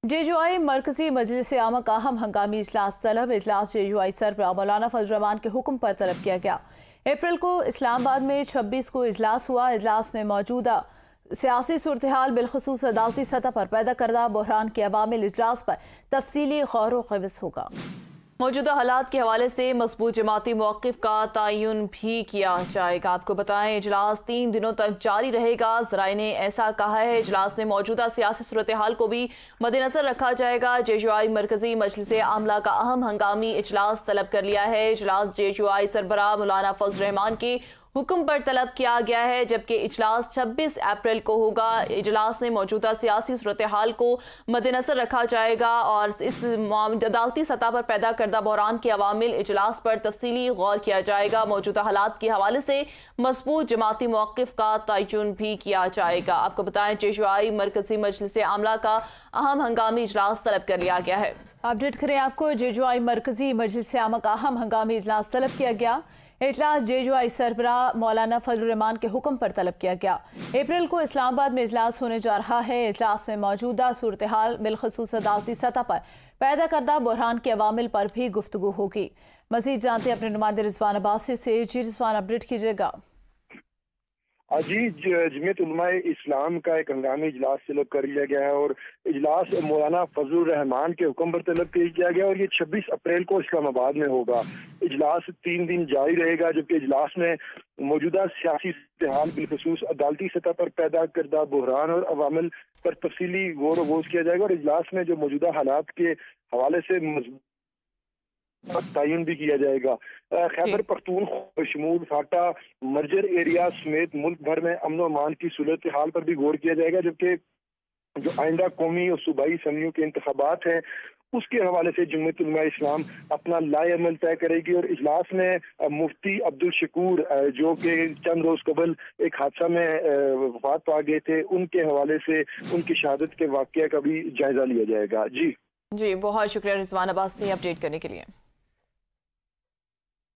JJI मरकजी मजलिस आमा का अहम हंगामी इजलास तलब। इजलास JJI सरबराह मौलाना फजल रहमान के हुक्म पर तलब किया गया। अप्रैल को इस्लामाबाद में 26 को इजलास हुआ। इजलास में मौजूदा सियासी सूरत हाल बिलखसूस अदालती सतह पर पैदा करदा बहरान के अवामिल इजलास पर तफसीली गौर व ख़िवस होगा। मौजूदा हालात के हवाले से मजबूत जमाती मौक़िफ़ का तयन भी किया जाएगा। आपको बताएं, इजलास 3 दिनों तक जारी रहेगा। ज़राए ने ऐसा कहा है। इजलास में मौजूदा सियासी सूरत हाल को भी मद्देनज़र रखा जाएगा। JJI मरकजी मजलिस आमला का अहम हंगामी इजलास तलब कर लिया है। इजलास JJI सरबराह मौलाना फजल रहमान के हुक्म पर तलब किया गया है, जबकि इजलास 26 अप्रैल को होगा। इजलास में मौजूदा सियासी सूरत हाल को मद्देनज़र रखा जाएगा और इस अदालती सतह पर पैदा करदा बहरान के अवामिल इजलास पर तफसीली गौर किया जाएगा। मौजूदा हालात के हवाले से मजबूत जमाती मौक़िफ़ का तयन भी किया जाएगा। आपको बताएं, JJI मरकजी मजलिस आमला का अहम हंगामी इजलास तलब कर लिया गया है। अपडेट करें आपको, JJI मरकजी मजलिस आमा का अहम हंगामी इजलास तलब किया गया। इजलास JJI सरबराह मौलाना फजल रहमान के हुक्म पर तलब किया गया। अप्रैल को इस्लामाबाद में इजलास होने जा रहा है। इजलास में मौजूदा सूरत हाल बिलखसूस अदालती सतह पर पैदा करदा बहरान के अवामिल पर भी गुफ्तगू होगी। मजीद जानते अपने नुमाइंदे रिजवान अब्बासी से। जी रिजवान, अपडेट कीजिएगा। जी, जमीयत उलमाए इस्लाम का एक हंगामी इजलास तलब कर लिया गया है और इजलास मौलाना फजल रहमान के हुक्म पर तलब किया गया और ये 26 अप्रैल को इस्लामाबाद में होगा। इजलास 3 दिन जारी रहेगा, जबकि इजलास में मौजूदा सियासी हाल बिलखसूस अदालती सतह पर पैदा करदा बहरान और अवामिल पर तफसीली गौर व गौश किया जाएगा और इजलास में जो मौजूदा हालात के हवाले से तयन भी किया जाएगा। खैबर पख्तूनख्वा शमूल फाटा मर्जर एरिया समेत मुल्क भर में अमन व अमान की सूरत हाल पर भी गौर किया जाएगा, जबकि जो आइंदा कौमी और सूबाई असम्बलियों के इंतखाबात हैं उसके हवाले से जमीयत उलमाए इस्लाम अपना लाए अमल तय करेगी। और इजलास में मुफ्ती अब्दुल शकूर जो कि चंद रोज कबल एक हादसा में वफात पा गए थे, उनके हवाले से उनकी शहादत के वाक़या का भी जायजा लिया जाएगा। जी, बहुत शुक्रिया रिजवान अब्बासी अपडेट करने के लिए।